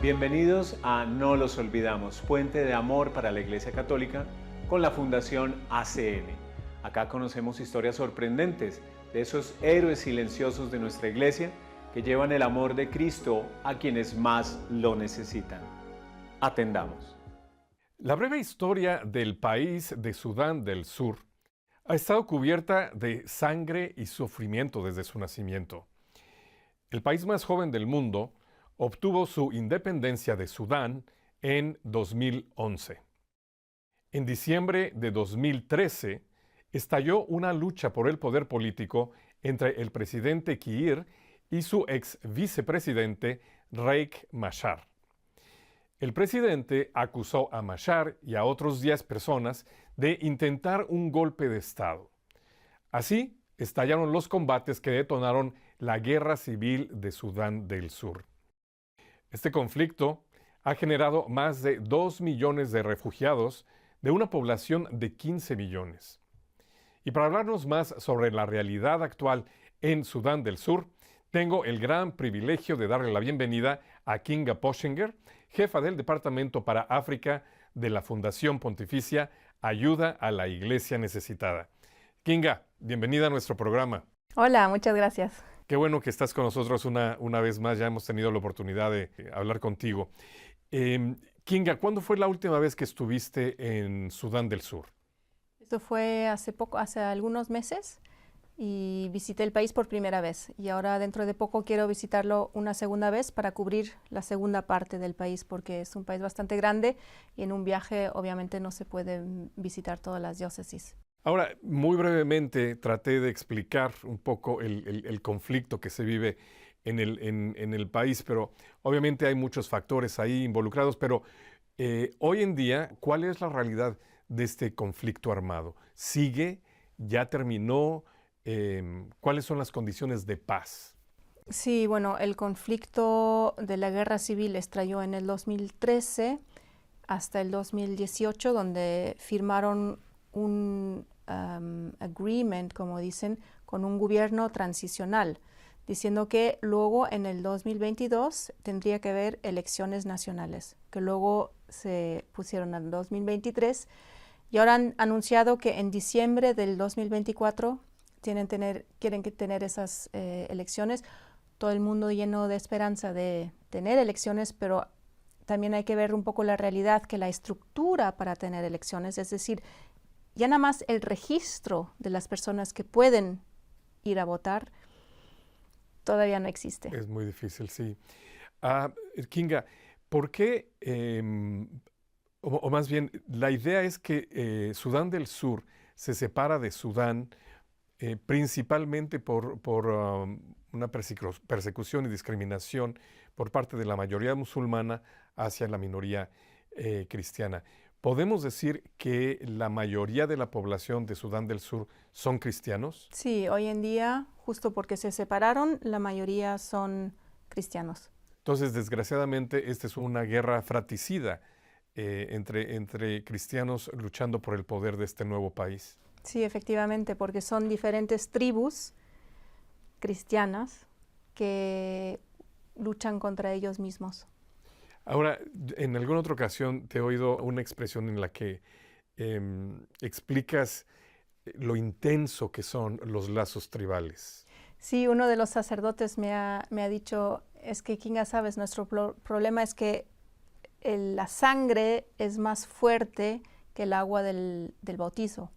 Bienvenidos a No los olvidamos, puente de amor para la Iglesia Católica con la Fundación ACN. Acá conocemos historias sorprendentes de esos héroes silenciosos de nuestra Iglesia que llevan el amor de Cristo a quienes más lo necesitan. Atendamos. La breve historia del país de Sudán del Sur ha estado cubierta de sangre y sufrimiento desde su nacimiento. El país más joven del mundo obtuvo su independencia de Sudán en 2011. En diciembre de 2013 estalló una lucha por el poder político entre el presidente Kiir y su ex vicepresidente Riek Machar. El presidente acusó a Machar y a otros 10 personas de intentar un golpe de Estado. Así estallaron los combates que detonaron la guerra civil de Sudán del Sur. Este conflicto ha generado más de 2 millones de refugiados de una población de 15 millones. Y para hablarnos más sobre la realidad actual en Sudán del Sur, tengo el gran privilegio de darle la bienvenida a Kinga Poschinger, jefa del Departamento para África de la Fundación Pontificia Ayuda a la Iglesia Necesitada. Kinga, bienvenida a nuestro programa. Hola, muchas gracias. Qué bueno que estás con nosotros una vez más, ya hemos tenido la oportunidad de hablar contigo. Kinga, ¿cuándo fue la última vez que estuviste en Sudán del Sur? Esto fue hace algunos meses, y visité el país por primera vez. Y ahora dentro de poco quiero visitarlo una segunda vez para cubrir la segunda parte del país, porque es un país bastante grande y en un viaje obviamente no se puede visitar todas las diócesis. Ahora, muy brevemente traté de explicar un poco el conflicto que se vive en el país, pero obviamente hay muchos factores ahí involucrados, pero hoy en día, ¿cuál es la realidad de este conflicto armado? ¿Sigue? ¿Ya terminó? ¿Cuáles son las condiciones de paz? Sí, bueno, el conflicto de la guerra civil estalló en el 2013 hasta el 2018, donde firmaron un agreement, como dicen, con un gobierno transicional, diciendo que luego en el 2022 tendría que haber elecciones nacionales, que luego se pusieron en 2023 y ahora han anunciado que en diciembre del 2024 quieren tener esas elecciones. Todo el mundo lleno de esperanza de tener elecciones, pero también hay que ver un poco la realidad, que la estructura para tener elecciones, es decir, ya nada más el registro de las personas que pueden ir a votar, todavía no existe. Es muy difícil, sí. Kinga, ¿por qué, o más bien, la idea es que Sudán del Sur se separa de Sudán principalmente por una persecución y discriminación por parte de la mayoría musulmana hacia la minoría cristiana? ¿Podemos decir que la mayoría de la población de Sudán del Sur son cristianos? Sí, hoy en día, justo porque se separaron, la mayoría son cristianos. Entonces, desgraciadamente, esta es una guerra fratricida entre cristianos luchando por el poder de este nuevo país. Sí, efectivamente, porque son diferentes tribus cristianas que luchan contra ellos mismos. Ahora, en alguna otra ocasión te he oído una expresión en la que explicas lo intenso que son los lazos tribales. Sí, uno de los sacerdotes me ha dicho, es que Kinga, sabes, nuestro problema es que la sangre es más fuerte que el agua del bautizo.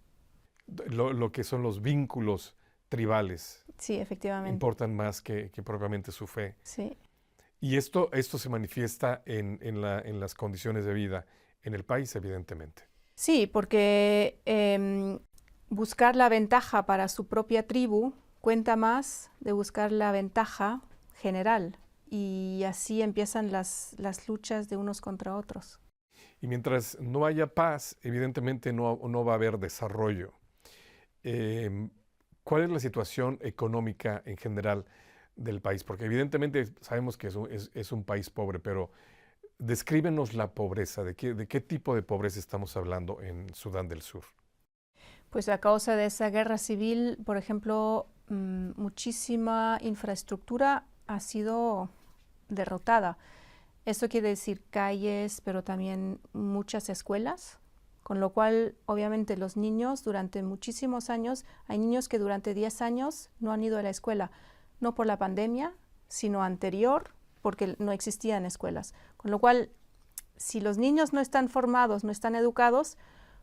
Lo que son los vínculos tribales. Sí, efectivamente. Importan más que propiamente su fe. Sí. Y esto se manifiesta en las condiciones de vida en el país, evidentemente. Sí, porque buscar la ventaja para su propia tribu cuenta más de buscar la ventaja general. Y así empiezan las luchas de unos contra otros. Y mientras no haya paz, evidentemente no va a haber desarrollo. ¿Cuál es la situación económica en general del país? Porque evidentemente sabemos que es un país pobre, pero descríbenos la pobreza. ¿De qué tipo de pobreza estamos hablando en Sudán del Sur? Pues a causa de esa guerra civil, por ejemplo, muchísima infraestructura ha sido derrotada. Esto quiere decir calles, pero también muchas escuelas, con lo cual obviamente los niños durante muchísimos años, hay niños que durante 10 años no han ido a la escuela, no por la pandemia, sino anterior, porque no existían escuelas. Con lo cual, si los niños no están formados, no están educados,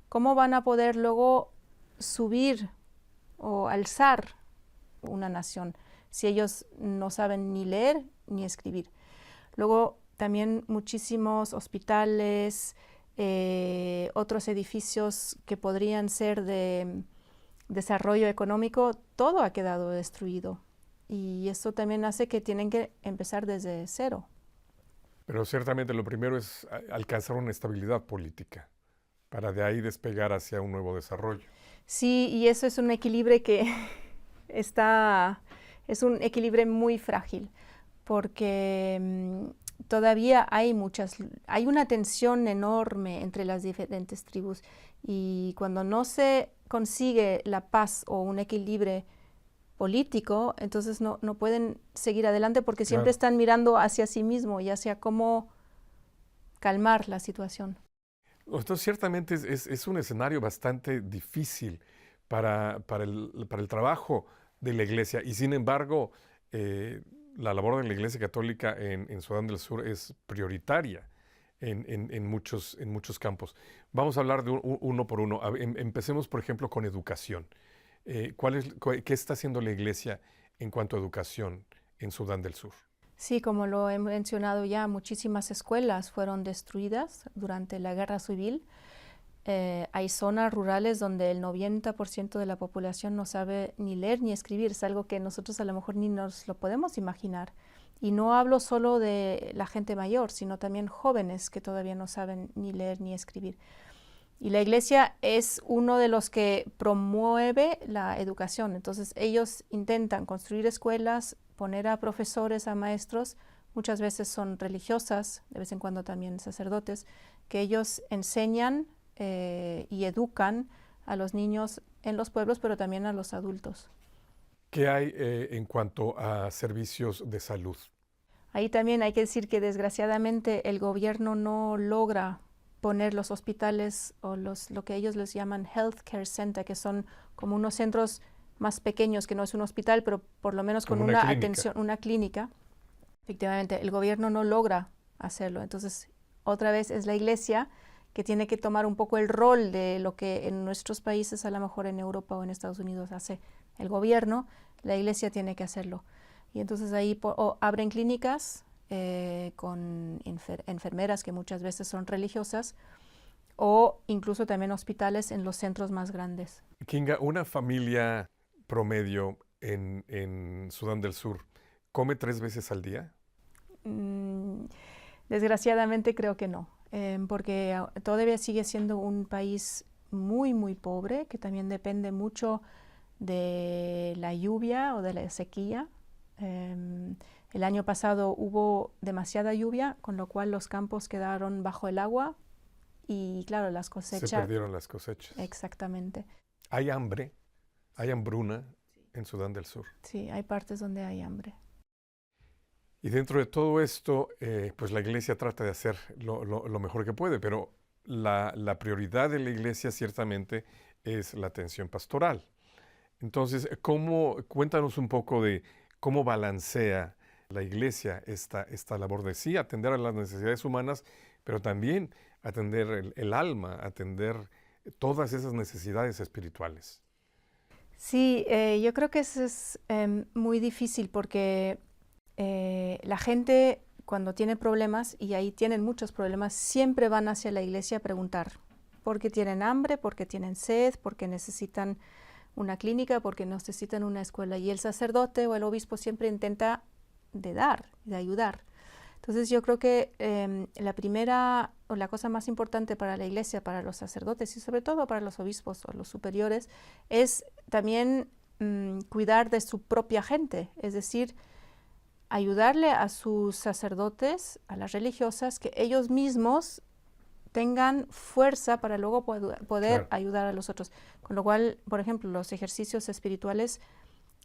¿cómo van a poder luego subir o alzar una nación si ellos no saben ni leer ni escribir? Luego, también muchísimos hospitales, otros edificios que podrían ser de desarrollo económico, todo ha quedado destruido. Y eso también hace que tienen que empezar desde cero. Pero ciertamente lo primero es alcanzar una estabilidad política para de ahí despegar hacia un nuevo desarrollo. Sí, y eso es un equilibrio que es un equilibrio muy frágil, porque todavía hay una tensión enorme entre las diferentes tribus, y cuando no se consigue la paz o un equilibrio político, entonces no pueden seguir adelante porque siempre están mirando hacia sí mismo y hacia cómo calmar la situación. Entonces, ciertamente es un escenario bastante difícil para el trabajo de la Iglesia, y sin embargo, la labor de la Iglesia Católica en Sudán del Sur es prioritaria en muchos campos. Vamos a hablar de uno por uno. Empecemos, por ejemplo, con educación. ¿Qué está haciendo la Iglesia en cuanto a educación en Sudán del Sur? Sí, como lo he mencionado ya, muchísimas escuelas fueron destruidas durante la guerra civil. Hay zonas rurales donde el 90% de la población no sabe ni leer ni escribir. Es algo que nosotros a lo mejor ni nos lo podemos imaginar. Y no hablo solo de la gente mayor, sino también jóvenes que todavía no saben ni leer ni escribir. Y la Iglesia es uno de los que promueve la educación. Entonces ellos intentan construir escuelas, poner a profesores, a maestros, muchas veces son religiosas, de vez en cuando también sacerdotes, que ellos enseñan y educan a los niños en los pueblos, pero también a los adultos. ¿Qué hay en cuanto a servicios de salud? Ahí también hay que decir que desgraciadamente el gobierno no logra poner los hospitales o lo que ellos les llaman Health Care Center, que son como unos centros más pequeños, que no es un hospital, pero por lo menos con una atención, una clínica. Efectivamente, el gobierno no logra hacerlo. Entonces, otra vez es la Iglesia que tiene que tomar un poco el rol de lo que en nuestros países, a lo mejor en Europa o en Estados Unidos, hace el gobierno. La Iglesia tiene que hacerlo. Y entonces ahí abren clínicas con enfermeras que muchas veces son religiosas, o incluso también hospitales en los centros más grandes. Kinga, una familia promedio en Sudán del Sur, ¿come 3 veces al día? Desgraciadamente creo que no, porque todavía sigue siendo un país muy, muy pobre, que también depende mucho de la lluvia o de la sequía. El año pasado hubo demasiada lluvia, con lo cual los campos quedaron bajo el agua y, claro, las cosechas... Se perdieron las cosechas. Exactamente. ¿Hay hambre? ¿Hay hambruna en Sudán del Sur? Sí, hay partes donde hay hambre. Y dentro de todo esto, pues la Iglesia trata de hacer lo mejor que puede, pero la prioridad de la Iglesia ciertamente es la atención pastoral. Entonces, cuéntanos un poco de cómo balancea la Iglesia esta labor de sí, atender a las necesidades humanas, pero también atender el alma, atender todas esas necesidades espirituales. Sí, yo creo que eso es muy difícil porque la gente cuando tiene problemas, y ahí tienen muchos problemas, siempre van hacia la Iglesia a preguntar por qué tienen hambre, por qué tienen sed, por qué necesitan una clínica, porque necesitan una escuela. Y el sacerdote o el obispo siempre intenta de ayudar. Entonces yo creo que la primera o la cosa más importante para la Iglesia, para los sacerdotes y sobre todo para los obispos o los superiores, es también cuidar de su propia gente, es decir, ayudarle a sus sacerdotes, a las religiosas, que ellos mismos tengan fuerza para luego poder ayudar a los otros. Con lo cual, por ejemplo, los ejercicios espirituales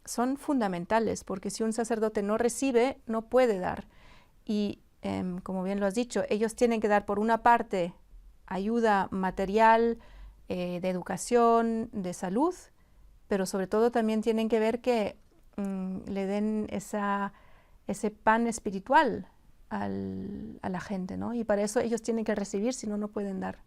son fundamentales, porque si un sacerdote no recibe, no puede dar. Y como bien lo has dicho, ellos tienen que dar por una parte ayuda material, de educación, de salud, pero sobre todo también tienen que ver que le den ese pan espiritual a la gente, ¿no? Y para eso ellos tienen que recibir, si no, no pueden dar.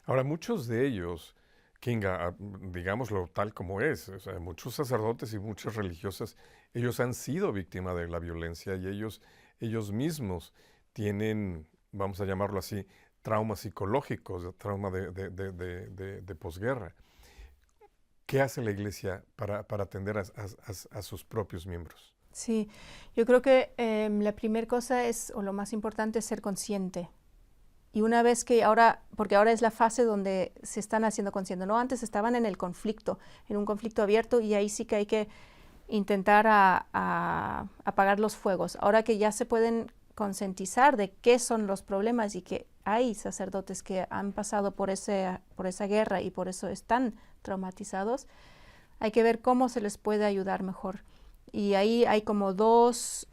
Ahora, muchos de ellos, Kinga, digámoslo tal como es, o sea, muchos sacerdotes y muchas religiosas, ellos han sido víctimas de la violencia y ellos mismos tienen, vamos a llamarlo así, traumas psicológicos, trauma de posguerra. ¿Qué hace la Iglesia para atender a sus propios miembros? Sí, yo creo que la primera cosa es, o lo más importante, es ser consciente. Y una vez que porque ahora es la fase donde se están haciendo conscientes, ¿no? Antes estaban en el conflicto, en un conflicto abierto, y ahí sí que hay que intentar apagar los fuegos. Ahora que ya se pueden concientizar de qué son los problemas y que hay sacerdotes que han pasado por esa guerra y por eso están traumatizados, hay que ver cómo se les puede ayudar mejor. Y ahí hay como dos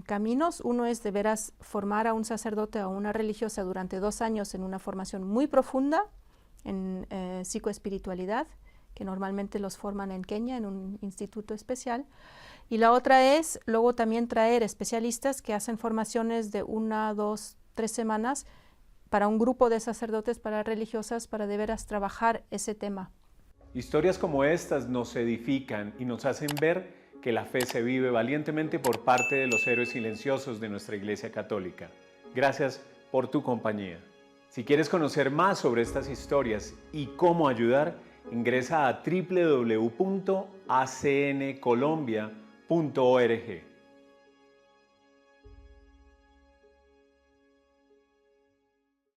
caminos. Uno es de veras formar a un sacerdote o a una religiosa durante 2 años en una formación muy profunda en psicoespiritualidad, que normalmente los forman en Kenia, en un instituto especial. Y la otra es luego también traer especialistas que hacen formaciones de 1, 2, 3 semanas para un grupo de sacerdotes, para religiosas, para de veras trabajar ese tema. Historias como estas nos edifican y nos hacen ver que la fe se vive valientemente por parte de los héroes silenciosos de nuestra Iglesia Católica. Gracias por tu compañía. Si quieres conocer más sobre estas historias y cómo ayudar, ingresa a www.acncolombia.org.